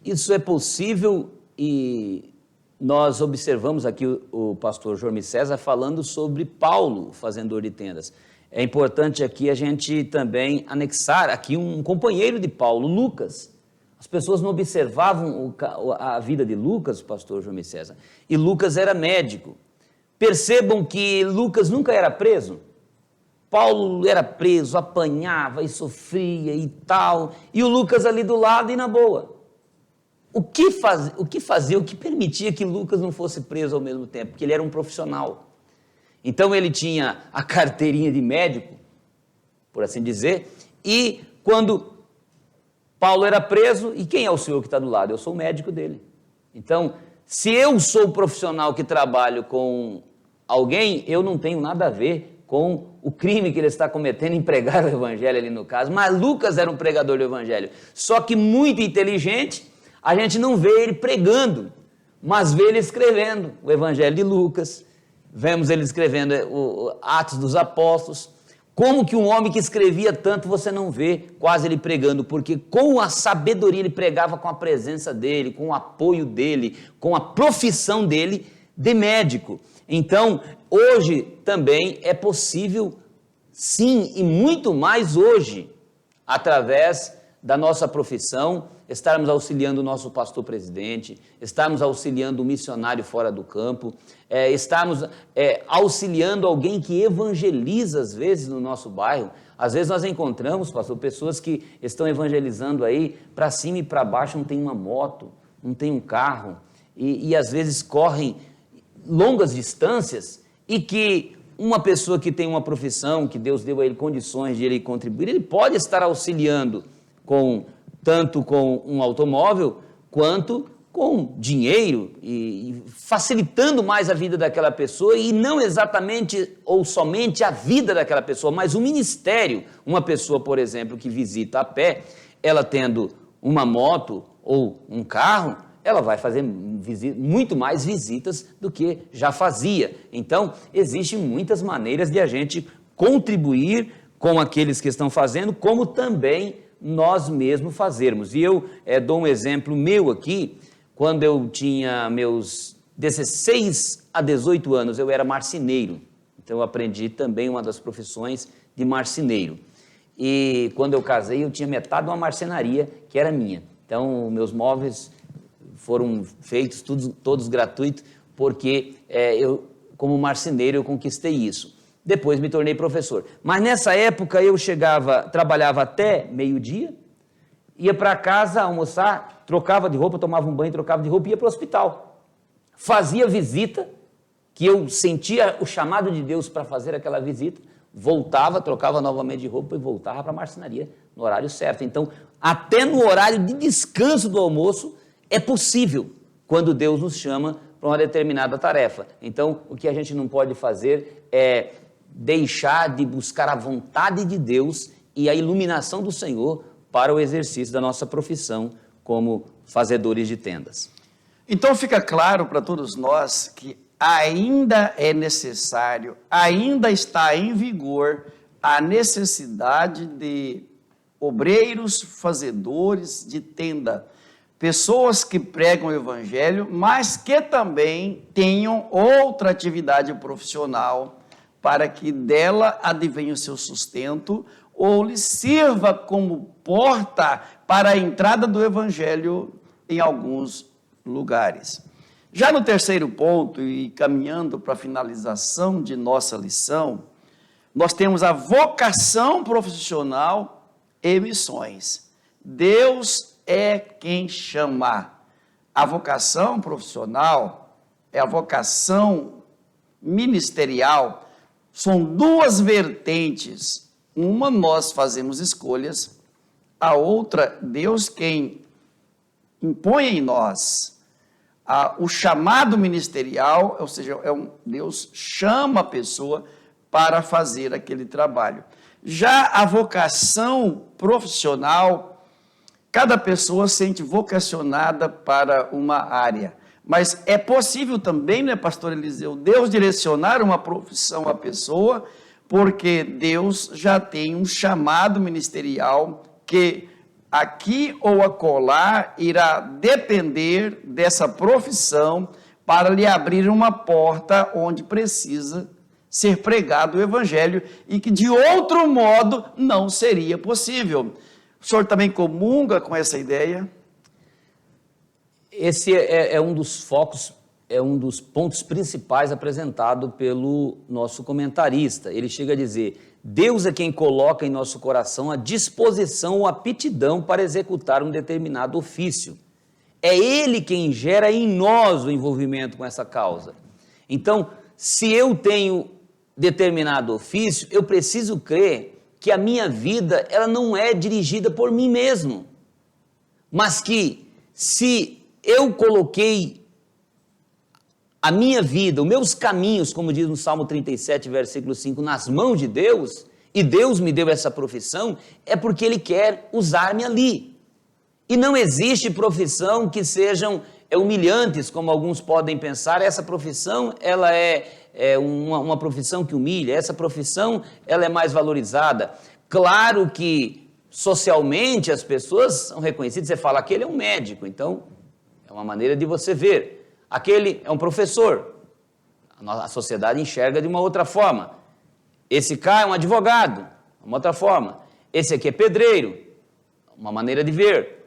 Isso é possível e nós observamos aqui o pastor João César falando sobre Paulo, fazedor de tendas. É importante aqui a gente também anexar aqui um companheiro de Paulo, Lucas. As pessoas não observavam a vida de Lucas, pastor João César, e Lucas era médico. Percebam que Lucas nunca era preso. Paulo era preso, apanhava e sofria e tal, e o Lucas ali do lado e na boa. O que permitia que Lucas não fosse preso ao mesmo tempo? Porque ele era um profissional. Então ele tinha a carteirinha de médico, por assim dizer, e quando Paulo era preso, e quem é o senhor que está do lado? Eu sou o médico dele. Então, se eu sou o profissional que trabalho com alguém, eu não tenho nada a ver com o crime que ele está cometendo em pregar o evangelho ali no caso, mas Lucas era um pregador do evangelho, só que muito inteligente, a gente não vê ele pregando, mas vê ele escrevendo o evangelho de Lucas, vemos ele escrevendo o Atos dos Apóstolos. Como que um homem que escrevia tanto você não vê quase ele pregando? Porque com a sabedoria ele pregava com a presença dele, com o apoio dele, com a profissão dele de médico. Então, hoje também é possível, sim, e muito mais hoje, através da nossa profissão, estarmos auxiliando o nosso pastor presidente, estarmos auxiliando o missionário fora do campo, estarmos auxiliando alguém que evangeliza às vezes no nosso bairro. Às vezes nós encontramos, pastor, pessoas que estão evangelizando aí para cima e para baixo, não tem uma moto, não tem um carro, e às vezes correm longas distâncias e que uma pessoa que tem uma profissão, que Deus deu a ele condições de ele contribuir, ele pode estar auxiliando tanto com um automóvel, quanto com dinheiro e facilitando mais a vida daquela pessoa e não exatamente ou somente a vida daquela pessoa, mas o ministério. Uma pessoa, por exemplo, que visita a pé, ela tendo uma moto ou um carro, ela vai fazer muito mais visitas do que já fazia. Então, existem muitas maneiras de a gente contribuir com aqueles que estão fazendo, como também nós mesmos fazermos. E eu dou um exemplo meu aqui. Quando eu tinha meus 16 a 18 anos, eu era marceneiro. Então eu aprendi também uma das profissões de marceneiro. E quando eu casei, eu tinha metade de uma marcenaria que era minha. Então meus móveis foram feitos todos gratuitos, porque eu, como marceneiro, eu conquistei isso. Depois me tornei professor. Mas nessa época eu trabalhava até meio-dia, ia para casa almoçar, trocava de roupa, tomava um banho, trocava de roupa e ia para o hospital. Fazia visita, que eu sentia o chamado de Deus para fazer aquela visita, voltava, trocava novamente de roupa e voltava para a marcenaria no horário certo. Então, até no horário de descanso do almoço, é possível quando Deus nos chama para uma determinada tarefa. Então, o que a gente não pode fazer é deixar de buscar a vontade de Deus e a iluminação do Senhor para o exercício da nossa profissão como fazedores de tendas. Então fica claro para todos nós que ainda é necessário, ainda está em vigor a necessidade de obreiros fazedores de tenda, pessoas que pregam o evangelho, mas que também tenham outra atividade profissional para que dela advenha o seu sustento ou lhe sirva como porta para a entrada do evangelho em alguns lugares. Já no terceiro ponto, e caminhando para a finalização de nossa lição, nós temos a vocação profissional e missões. Deus é quem chama. A vocação profissional é a vocação ministerial. São duas vertentes. Uma, nós fazemos escolhas. A outra, Deus quem impõe em nós o chamado ministerial, ou seja, Deus chama a pessoa para fazer aquele trabalho. Já a vocação profissional, cada pessoa se sente vocacionada para uma área. Mas é possível também, né, pastor Eliseu, Deus direcionar uma profissão à pessoa, porque Deus já tem um chamado ministerial que aqui ou acolá irá depender dessa profissão para lhe abrir uma porta onde precisa ser pregado o evangelho e que de outro modo não seria possível. O senhor também comunga com essa ideia? Esse é um dos focos, é um dos pontos principais apresentado pelo nosso comentarista. Ele chega a dizer: Deus é quem coloca em nosso coração a disposição ou aptidão para executar um determinado ofício. É Ele quem gera em nós o envolvimento com essa causa. Então, se eu tenho determinado ofício, eu preciso crer que a minha vida ela não é dirigida por mim mesmo, mas que se eu coloquei a minha vida, os meus caminhos, como diz no Salmo 37, versículo 5, nas mãos de Deus, e Deus me deu essa profissão, é porque Ele quer usar-me ali. E não existe profissão que sejam humilhantes, como alguns podem pensar. Essa profissão, ela é uma profissão que humilha, essa profissão, ela é mais valorizada. Claro que, socialmente, as pessoas são reconhecidas, você fala, aquele é um médico, então, é uma maneira de você ver. Aquele é um professor, a sociedade enxerga de uma outra forma. Esse cá é um advogado, uma outra forma. Esse aqui é pedreiro, uma maneira de ver.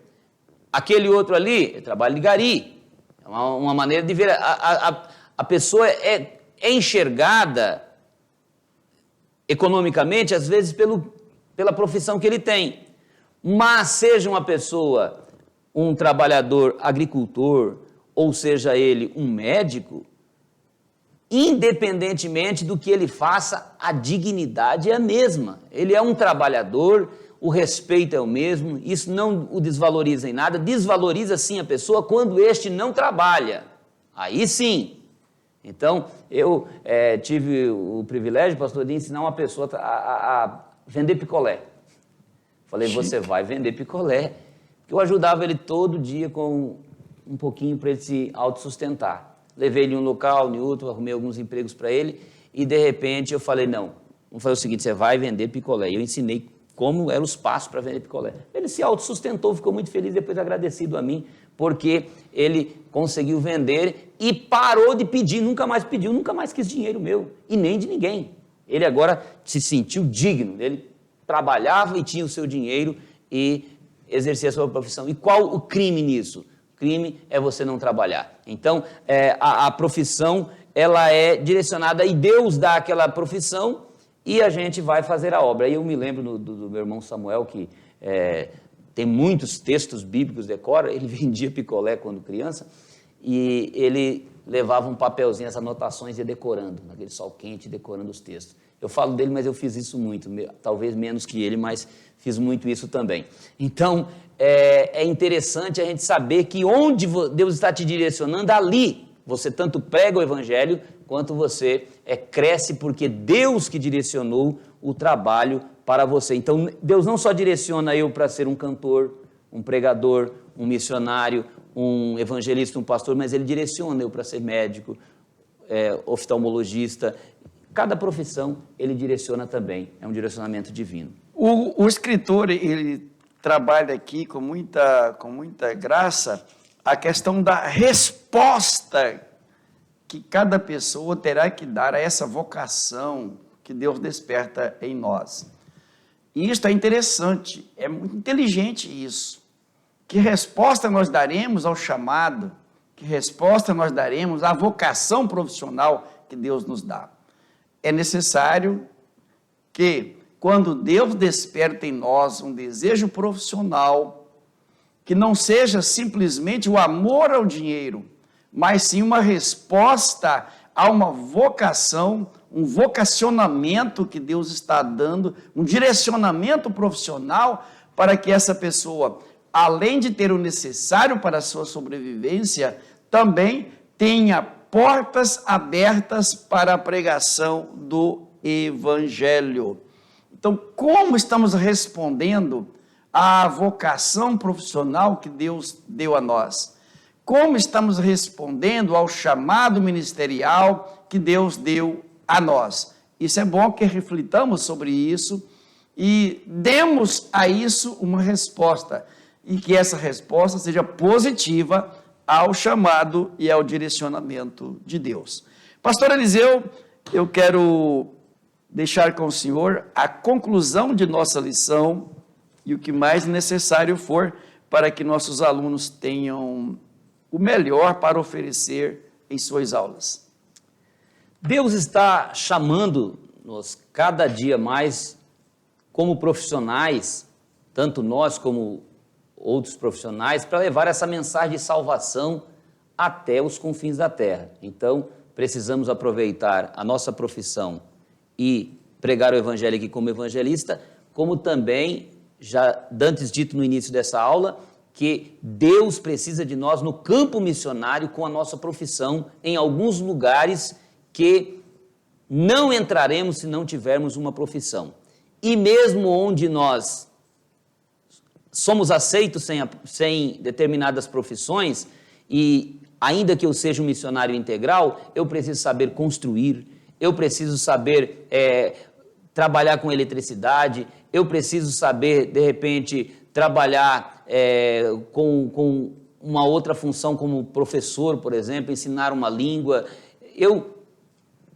Aquele outro ali, trabalha de gari, é uma maneira de ver. A pessoa é enxergada economicamente, às vezes, pela profissão que ele tem. Mas seja uma pessoa, um trabalhador agricultor, ou seja ele um médico, independentemente do que ele faça, a dignidade é a mesma. Ele é um trabalhador, o respeito é o mesmo, isso não o desvaloriza em nada, desvaloriza sim a pessoa quando este não trabalha. Aí sim. Então, eu tive o privilégio, pastor, de ensinar uma pessoa a vender picolé. Falei, você vai vender picolé. Eu ajudava ele todo dia com um pouquinho para ele se autossustentar. Levei ele em um local, em outro, arrumei alguns empregos para ele e, de repente, eu falei, não, vamos fazer o seguinte, você vai vender picolé. E eu ensinei como eram os passos para vender picolé. Ele se autossustentou, ficou muito feliz, depois agradecido a mim, porque ele conseguiu vender e parou de pedir, nunca mais pediu, nunca mais quis dinheiro meu e nem de ninguém. Ele agora se sentiu digno, ele trabalhava e tinha o seu dinheiro e exercia a sua profissão. E qual o crime nisso? O crime é você não trabalhar. Então, a profissão, ela é direcionada e Deus dá aquela profissão e a gente vai fazer a obra. Aí eu me lembro do meu irmão Samuel, que tem muitos textos bíblicos, decora, ele vendia picolé quando criança e ele levava um papelzinho, as anotações e ia decorando, naquele sol quente, decorando os textos. Eu falo dele, mas eu fiz isso muito, talvez menos que ele, mas fiz muito isso também. Então, é interessante a gente saber que onde Deus está te direcionando, ali você tanto prega o evangelho, quanto você cresce, porque Deus que direcionou o trabalho para você. Então, Deus não só direciona eu para ser um cantor, um pregador, um missionário, um evangelista, um pastor, mas Ele direciona eu para ser médico, oftalmologista. Cada profissão Ele direciona também, é um direcionamento divino. O escritor, ele trabalha aqui com muita graça a questão da resposta que cada pessoa terá que dar a essa vocação que Deus desperta em nós. E isso é interessante, é muito inteligente isso. Que resposta nós daremos ao chamado? Que resposta nós daremos à vocação profissional que Deus nos dá? É necessário que, quando Deus desperta em nós um desejo profissional, que não seja simplesmente o amor ao dinheiro, mas sim uma resposta a uma vocação, um vocacionamento que Deus está dando, um direcionamento profissional para que essa pessoa, além de ter o necessário para a sua sobrevivência, também tenha portas abertas para a pregação do Evangelho. Então, como estamos respondendo à vocação profissional que Deus deu a nós? Como estamos respondendo ao chamado ministerial que Deus deu a nós? Isso é bom que reflitamos sobre isso e demos a isso uma resposta, e que essa resposta seja positiva ao chamado e ao direcionamento de Deus. Pastor Eliseu, eu quero deixar com o senhor a conclusão de nossa lição e o que mais necessário for para que nossos alunos tenham o melhor para oferecer em suas aulas. Deus está chamando-nos cada dia mais como profissionais, tanto nós como outros profissionais, para levar essa mensagem de salvação até os confins da terra. Então, precisamos aproveitar a nossa profissão e pregar o evangelho aqui como evangelista, como também, já antes dito no início dessa aula, que Deus precisa de nós no campo missionário com a nossa profissão, em alguns lugares que não entraremos se não tivermos uma profissão. E mesmo onde nós somos aceitos sem determinadas profissões, e ainda que eu seja um missionário integral, eu preciso saber construir, eu preciso saber trabalhar com eletricidade, eu preciso saber, de repente, trabalhar com uma outra função como professor, por exemplo, ensinar uma língua. Eu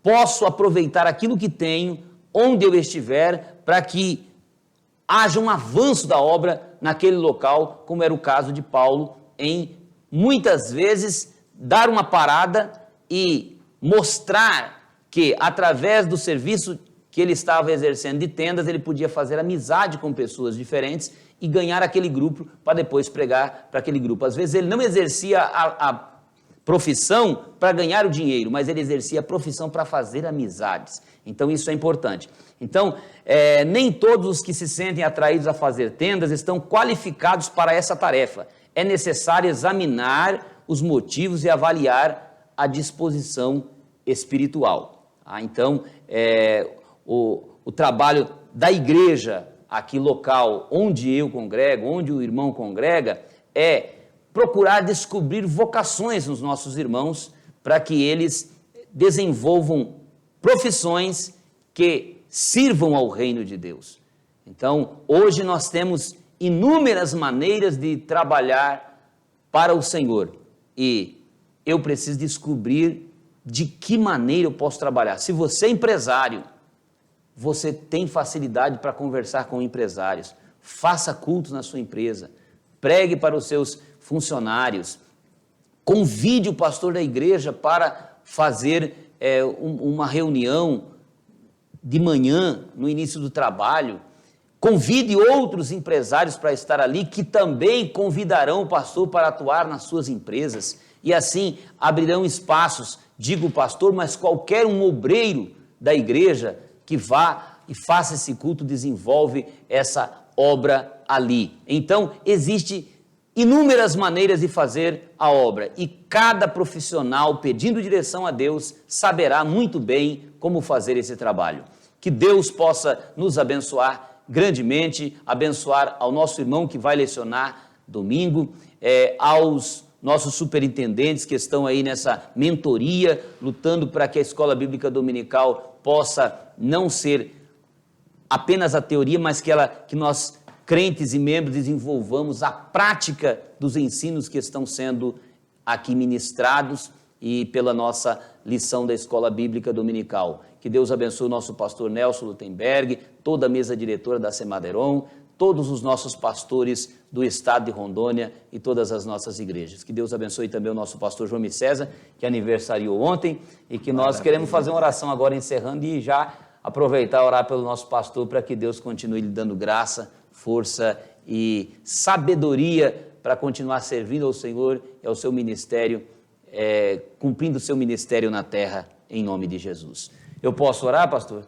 posso aproveitar aquilo que tenho, onde eu estiver, para que haja um avanço da obra naquele local, como era o caso de Paulo, em muitas vezes dar uma parada e mostrar que, através do serviço que ele estava exercendo de tendas, ele podia fazer amizade com pessoas diferentes e ganhar aquele grupo para depois pregar para aquele grupo. Às vezes ele não exercia a profissão para ganhar o dinheiro, mas ele exercia a profissão para fazer amizades. Então isso é importante. Então, nem todos os que se sentem atraídos a fazer tendas estão qualificados para essa tarefa. É necessário examinar os motivos e avaliar a disposição espiritual. Então, o trabalho da igreja aqui local, onde eu congrego, onde o irmão congrega, é procurar descobrir vocações nos nossos irmãos para que eles desenvolvam profissões que sirvam ao reino de Deus. Então, hoje nós temos inúmeras maneiras de trabalhar para o Senhor e eu preciso descobrir de que maneira eu posso trabalhar. Se você é empresário, você tem facilidade para conversar com empresários, faça cultos na sua empresa, pregue para os seus funcionários, convide o pastor da igreja para fazer uma reunião de manhã, no início do trabalho, convide outros empresários para estar ali, que também convidarão o pastor para atuar nas suas empresas, e assim abrirão espaços, digo pastor, mas qualquer um obreiro da igreja que vá e faça esse culto, desenvolve essa obra ali. Então, existe inúmeras maneiras de fazer a obra e cada profissional, pedindo direção a Deus, saberá muito bem como fazer esse trabalho. Que Deus possa nos abençoar grandemente, abençoar ao nosso irmão que vai lecionar domingo, aos nossos superintendentes que estão aí nessa mentoria, lutando para que a Escola Bíblica Dominical possa não ser apenas a teoria, mas que nós, crentes e membros, desenvolvamos a prática dos ensinos que estão sendo aqui ministrados e pela nossa lição da Escola Bíblica Dominical. Que Deus abençoe o nosso pastor Nelson Lutemberg, toda a mesa diretora da Semaderon, todos os nossos pastores do estado de Rondônia e todas as nossas igrejas. Que Deus abençoe também o nosso pastor João César, que aniversariou ontem, e que nós queremos fazer uma oração agora encerrando e já aproveitar e orar pelo nosso pastor para que Deus continue lhe dando graça, força e sabedoria para continuar servindo ao Senhor e ao seu ministério, cumprindo o seu ministério na terra, em nome de Jesus. Eu posso orar, pastor?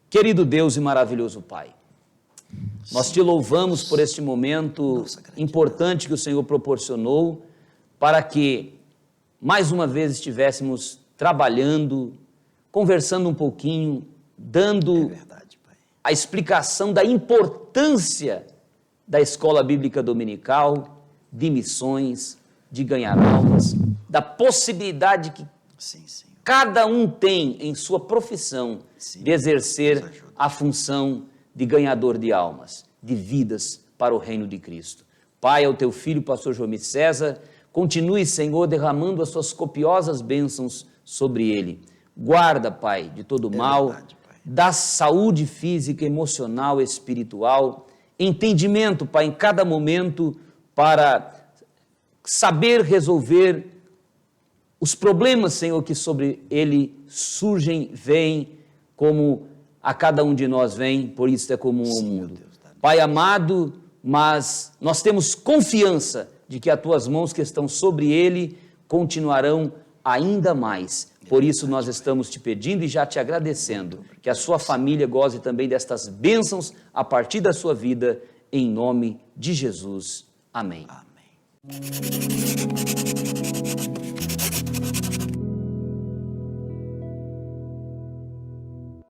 Querido Deus e maravilhoso Pai, nós te louvamos por este momento importante que o Senhor proporcionou para que mais uma vez estivéssemos trabalhando, conversando um pouquinho, dando a explicação da importância da Escola Bíblica Dominical, de missões, de ganhar almas, da possibilidade que cada um tem em sua profissão de exercer a função de ganhador de almas, de vidas para o reino de Cristo. Pai, ao teu filho, pastor João César, continue, Senhor, derramando as suas copiosas bênçãos sobre ele. Guarda, Pai, de todo mal, dá saúde física, emocional, espiritual, entendimento, Pai, em cada momento para saber resolver os problemas, Senhor, que sobre ele surgem, vêm, como a cada um de nós vem, por isso é comum ao mundo. Pai amado, mas nós temos confiança de que as tuas mãos que estão sobre ele continuarão ainda mais. Por isso nós estamos te pedindo e já te agradecendo, que a sua família goze também destas bênçãos a partir da sua vida, em nome de Jesus. Amém. Amém.